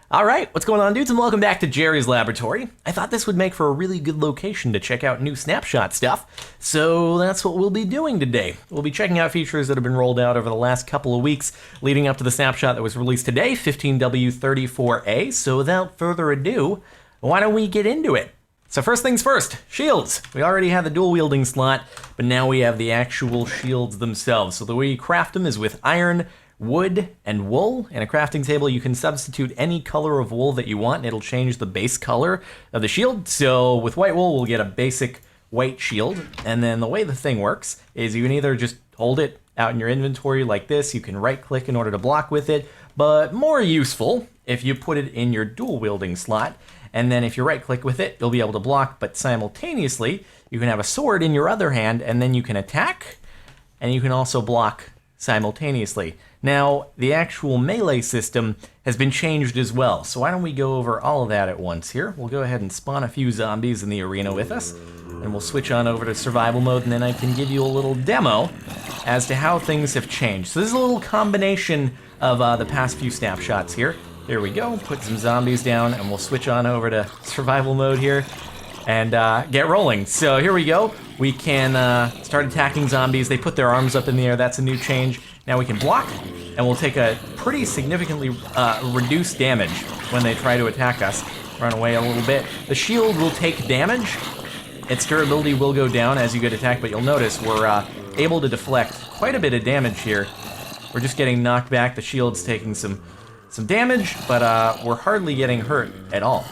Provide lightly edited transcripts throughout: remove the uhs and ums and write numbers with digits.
Alright, what's going on, dudes, and welcome back to Jerry's Laboratory. I thought this would make for a really good location to check out new Snapshot stuff, so that's what we'll be doing today. We'll be checking out features that have been rolled out over the last couple of weeks leading up to the Snapshot that was released today, 15W34A, so without further ado, why don't we get into it? So first things first, shields. We already had the dual wielding slot, but now we have the actual shields themselves. So the way you craft them is with iron, wood, and wool. In a crafting table, you can substitute any color of wool that you want, and it'll change the base color of the shield. So with white wool, we'll get a basic white shield. And then the way the thing works is you can either just hold it out in your inventory like this, you can right-click in order to block with it, but more useful if you put it in your dual wielding slot. And then if you right-click with it, you'll be able to block, but simultaneously, you can have a sword in your other hand, and then you can attack, and you can also block simultaneously. Now, the actual melee system has been changed as well, so why don't we go over all of that at once here. We'll go ahead and spawn a few zombies in the arena with us, and we'll switch on over to survival mode, and then I can give you a little demo as to how things have changed. So this is a little combination of the past few snapshots here. Here we go, put some zombies down, and we'll switch on over to survival mode here and get rolling. So here we go. We can start attacking zombies. They put their arms up in the air. That's a new change. Now we can block, and we'll take a pretty significantly reduced damage when they try to attack us. Run away a little bit. The shield will take damage. Its durability will go down as you get attacked, but you'll notice we're able to deflect quite a bit of damage here. We're just getting knocked back. The shield's taking some damage, but we're hardly getting hurt at all.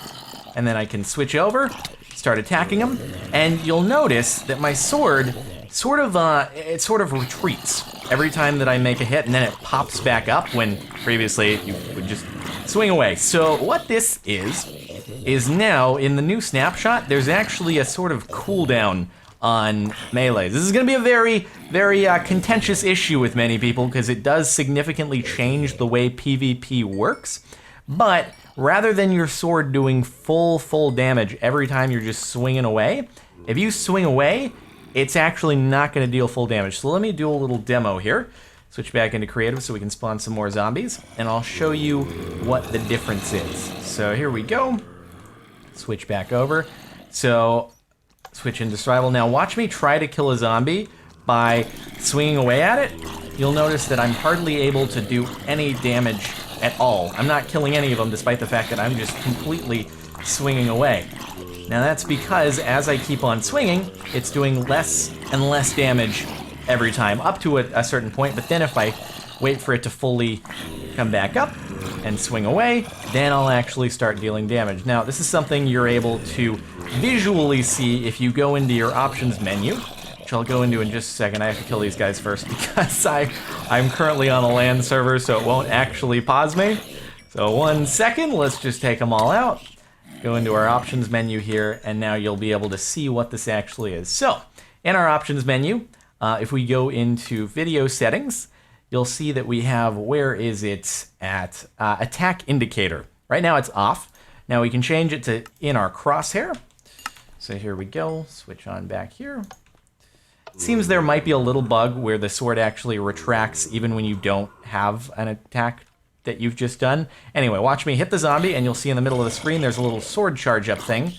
And then I can switch over, start attacking them, and you'll notice that my sword sort of retreats every time that I make a hit, and then it pops back up when previously you would just swing away. So what this is now in the new snapshot, there's actually a sort of cooldown on melees. This is going to be a very, very contentious issue with many people because it does significantly change the way PvP works, but rather than your sword doing full damage every time you're just swinging away, if you swing away, it's actually not going to deal full damage. So let me do a little demo here. Switch back into creative so we can spawn some more zombies, and I'll show you what the difference is. So here we go. Switch back over. So switch into survival. Now watch me try to kill a zombie by swinging away at it. You'll notice that I'm hardly able to do any damage at all. I'm not killing any of them despite the fact that I'm just completely swinging away. Now that's because as I keep on swinging, it's doing less and less damage every time, up to a certain point, but then if I wait for it to fully come back up and swing away, then I'll actually start dealing damage. Now this is something you're able to visually see if you go into your options menu, which I'll go into in just a second. I have to kill these guys first because I'm currently on a LAN server, so it won't actually pause me. So 1 second, let's just take them all out. Go into our options menu here, and now you'll be able to see what this actually is. So in our options menu, if we go into video settings, you'll see that we have, where is it at, attack indicator. Right now it's off. Now we can change it to in our crosshair. So here we go, switch on back here. It seems there might be a little bug where the sword actually retracts even when you don't have an attack that you've just done. Anyway, watch me hit the zombie, and you'll see in the middle of the screen there's a little sword charge up thing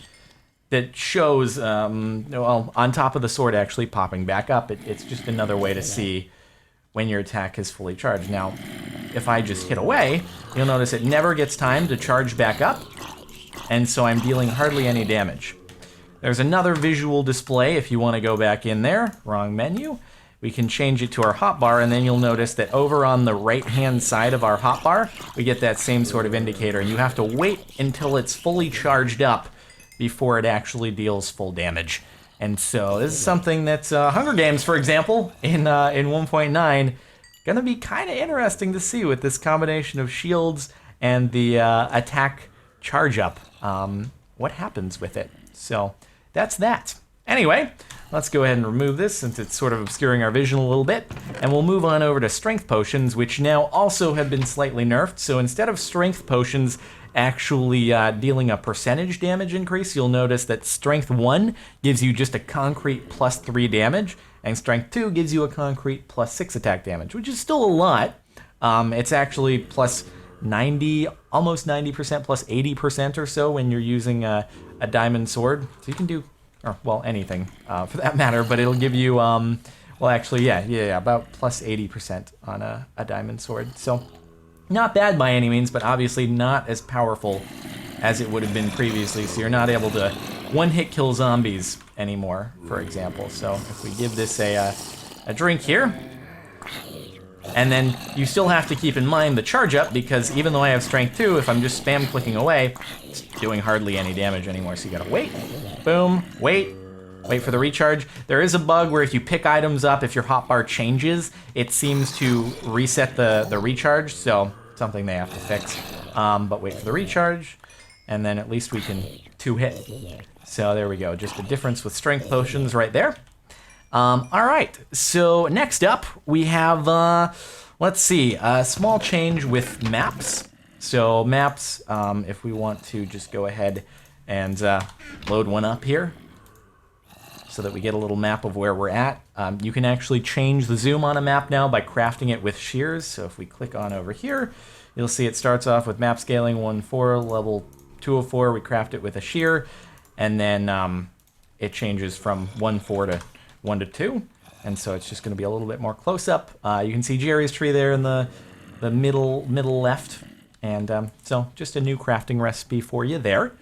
that shows, well, on top of the sword actually popping back up. It's just another way to see when your attack is fully charged. Now, if I just hit away, you'll notice it never gets time to charge back up, and so I'm dealing hardly any damage. There's another visual display if you want to go back in there. Wrong menu. We can change it to our hotbar, and then you'll notice that over on the right-hand side of our hotbar, we get that same sort of indicator, and you have to wait until it's fully charged up before it actually deals full damage. And so this is something that's Hunger Games, for example, in 1.9, gonna be kind of interesting to see with this combination of shields and the attack charge up. What happens with it? So that's that. Anyway, let's go ahead and remove this since it's sort of obscuring our vision a little bit, and we'll move on over to strength potions, which now also have been slightly nerfed. So instead of strength potions actually dealing a percentage damage increase, you'll notice that strength 1 gives you just a concrete +3 damage, and strength 2 gives you a concrete +6 attack damage, which is still a lot. It's actually plus 90, almost 90% plus 80% or so when you're using a diamond sword. So you can do, or well, anything for that matter, but it'll give you, well, actually, yeah, about plus 80% on a diamond sword. So not bad by any means, but obviously not as powerful as it would have been previously. So you're not able to one-hit kill zombies anymore, for example. So if we give this a drink here, and then you still have to keep in mind the charge up, because even though I have strength 2, if I'm just spam clicking away, it's doing hardly any damage anymore. So you gotta wait, boom, wait for the recharge. There is a bug where if you pick items up, if your hotbar changes, it seems to reset the recharge, so something they have to fix. But wait for the recharge, and then at least we can 2-hit. So there we go, just a difference with strength potions right there. All right, so next up we have, let's see, a small change with maps. So maps, if we want to just go ahead and load one up here so that we get a little map of where we're at. You can actually change the zoom on a map now by crafting it with shears. So if we click on over here, you'll see it starts off with map scaling 1:4, level 204, we craft it with a shear, and then it changes from 1:4 to 1:2, and so it's just going to be a little bit more close up. You can see Jerry's tree there in the middle left, and so just a new crafting recipe for you there.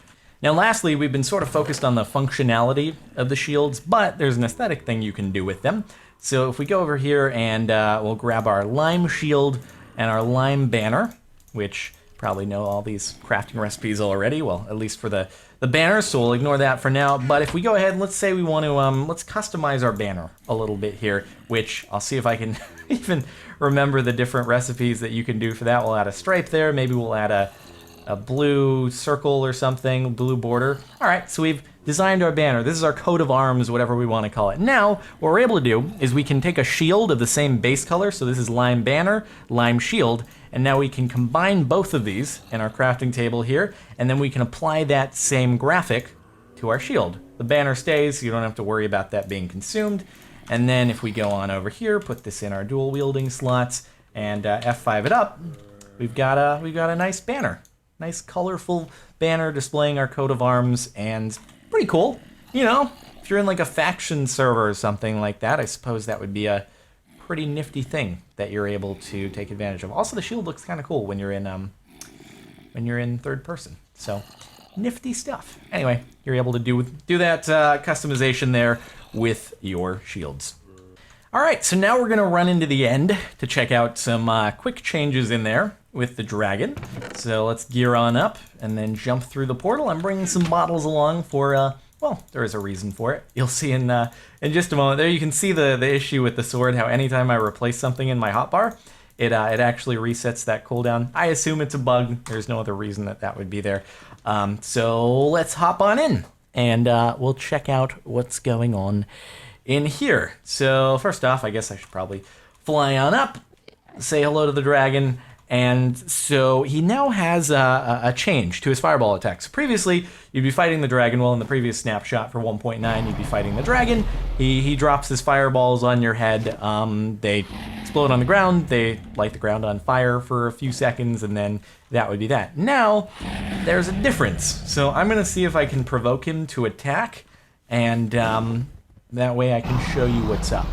Now lastly, we've been sort of focused on the functionality of the shields, but there's an aesthetic thing you can do with them. So if we go over here and we'll grab our lime shield and our lime banner, which probably know all these crafting recipes already, well, at least for the banners, so we'll ignore that for now. But if we go ahead and let's say we want to, let's customize our banner a little bit here, which I'll see if I can even remember the different recipes that you can do for that. We'll add a stripe there, maybe we'll add a blue circle or something, blue border. All right, so we've designed our banner. This is our coat of arms, whatever we want to call it. Now, what we're able to do is we can take a shield of the same base color, so this is lime banner, lime shield, and now we can combine both of these in our crafting table here, and then we can apply that same graphic to our shield. The banner stays, so you don't have to worry about that being consumed. And then if we go on over here, put this in our dual wielding slots, and F5 it up, we've got a nice banner. Nice colorful banner displaying our coat of arms, and pretty cool. You know, if you're in like a faction server or something like that, I suppose that would be a pretty nifty thing that you're able to take advantage of. Also, the shield looks kind of cool when you're in third person. So, nifty stuff. Anyway, you're able to do that customization there with your shields. All right, so now we're gonna run into the end to check out some quick changes in there with the dragon. So let's gear on up and then jump through the portal. I'm bringing some bottles along for, well, there is a reason for it. You'll see in just a moment. There you can see the issue with the sword, how anytime I replace something in my hotbar, it actually resets that cooldown. I assume it's a bug. There's no other reason that would be there. So let's hop on in and we'll check out what's going on in here. So first off, I guess I should probably fly on up, say hello to the dragon. And so he now has a change to his fireball attacks. Previously, you'd be fighting the dragon. Well, in the previous snapshot for 1.9, you'd be fighting the dragon. He drops his fireballs on your head. They explode on the ground. They light the ground on fire for a few seconds, and then that would be that. Now, there's a difference. So I'm going to see if I can provoke him to attack, and that way I can show you what's up.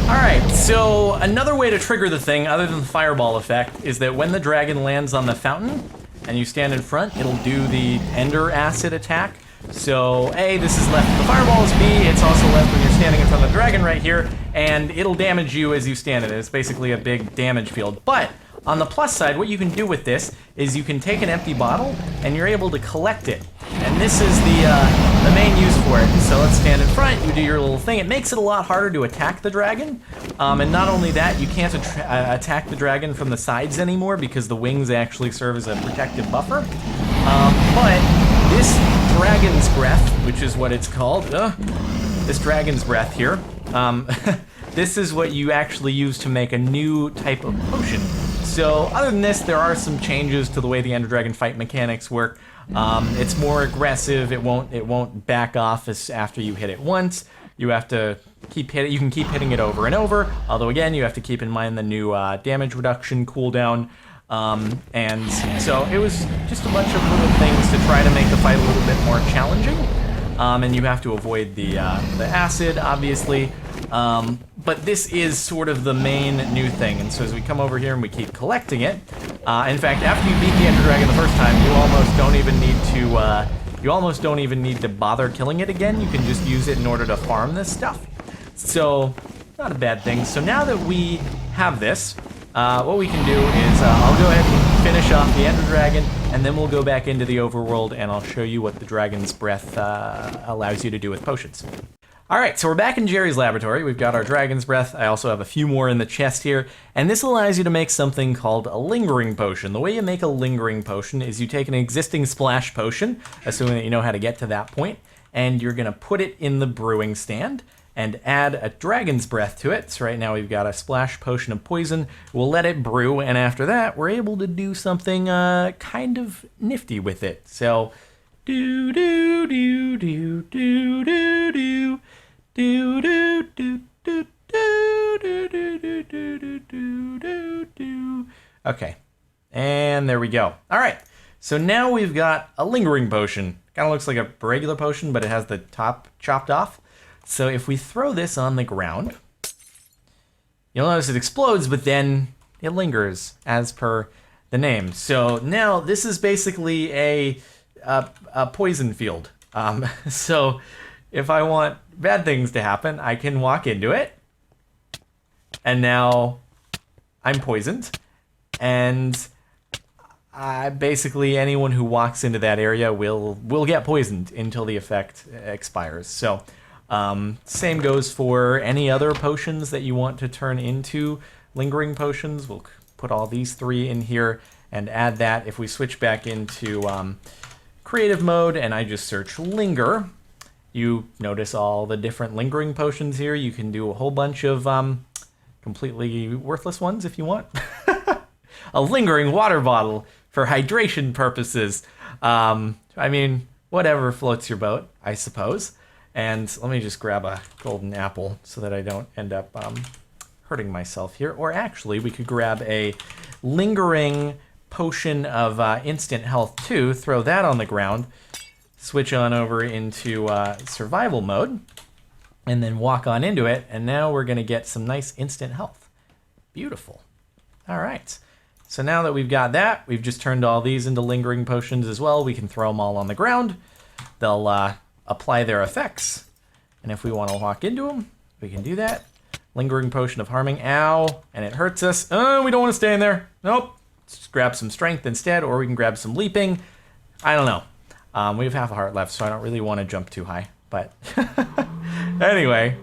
Alright, so another way to trigger the thing, other than the fireball effect, is that when the dragon lands on the fountain, and you stand in front, it'll do the Ender Acid attack. So, A, this is left for the fireballs, B, it's also left when you're standing in front of the dragon right here, and it'll damage you as you stand in it. It's basically a big damage field. But, on the plus side, what you can do with this is you can take an empty bottle, and you're able to collect it. And this is the main use for it. So let's stand in front, you do your little thing. It makes it a lot harder to attack the dragon. And not only that, you can't attack the dragon from the sides anymore because the wings actually serve as a protective buffer. But this dragon's breath, which is what it's called, this dragon's breath here, this is what you actually use to make a new type of potion. So other than this, there are some changes to the way the Ender Dragon fight mechanics work. It's more aggressive. It won't back off after you hit it once. You have to keep hitting. You can keep hitting it over and over. Although again, you have to keep in mind the new damage reduction cooldown. And so it was just a bunch of little things to try to make the fight a little bit more challenging. And you have to avoid the acid, obviously. But this is sort of the main new thing, and so as we come over here and we keep collecting it, in fact, after you beat the Ender Dragon the first time, you almost don't even need to bother killing it again. You can just use it in order to farm this stuff. So, not a bad thing. So now that we have this, what we can do is I'll go ahead and finish off the Ender Dragon, and then we'll go back into the overworld and I'll show you what the Dragon's Breath allows you to do with potions. Alright, so we're back in Jerry's laboratory. We've got our Dragon's Breath. I also have a few more in the chest here, and this allows you to make something called a Lingering Potion. The way you make a Lingering Potion is you take an existing Splash Potion, assuming that you know how to get to that point, and you're going to put it in the brewing stand and add a Dragon's Breath to it. So right now we've got a Splash Potion of Poison. We'll let it brew, and after that we're able to do something kind of nifty with it. So, do do do do do do do. Do do do do do do do do do do do do. Okay, and there we go. All right, so now we've got a Lingering Potion. Kind of looks like a regular potion, but it has the top chopped off. So if we throw this on the ground, you'll notice it explodes, but then it lingers, as per the name. So now this is basically a poison field. So if I want bad things to happen, I can walk into it, and now I'm poisoned, and basically anyone who walks into that area will get poisoned until the effect expires. So same goes for any other potions that you want to turn into Lingering Potions. We'll put all these three in here and add that. If we switch back into creative mode and I just search Linger, you notice all the different Lingering Potions here. You can do a whole bunch of completely worthless ones if you want. A Lingering Water Bottle for hydration purposes. I mean, whatever floats your boat, I suppose. And let me just grab a golden apple so that I don't end up hurting myself here. Or actually, we could grab a Lingering Potion of Instant Health too, throw that on the ground, switch on over into survival mode, and then walk on into it, and now we're going to get some nice instant health. Beautiful. All right. So now that we've got that, we've just turned all these into Lingering Potions as well. We can throw them all on the ground. They'll apply their effects, and if we want to walk into them, we can do that. Lingering Potion of Harming. Ow, and it hurts us. Oh, we don't want to stay in there. Nope. Let's just grab some strength instead, or we can grab some leaping. I don't know. We have half a heart left, so I don't really want to jump too high. But anyway,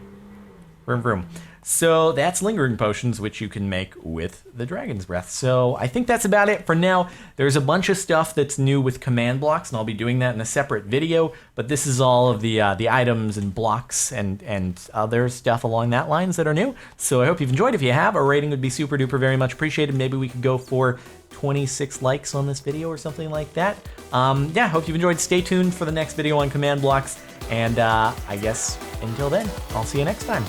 vroom vroom. So that's Lingering Potions, which you can make with the Dragon's Breath. So I think that's about it for now. There's a bunch of stuff that's new with command blocks, and I'll be doing that in a separate video. But this is all of the items and blocks and other stuff along that lines that are new. So I hope you've enjoyed. If you have, a rating would be super duper very much appreciated. Maybe we could go for 26 likes on this video or something like that. Yeah, hope you've enjoyed. Stay tuned for the next video on command blocks. And I guess until then, I'll see you next time.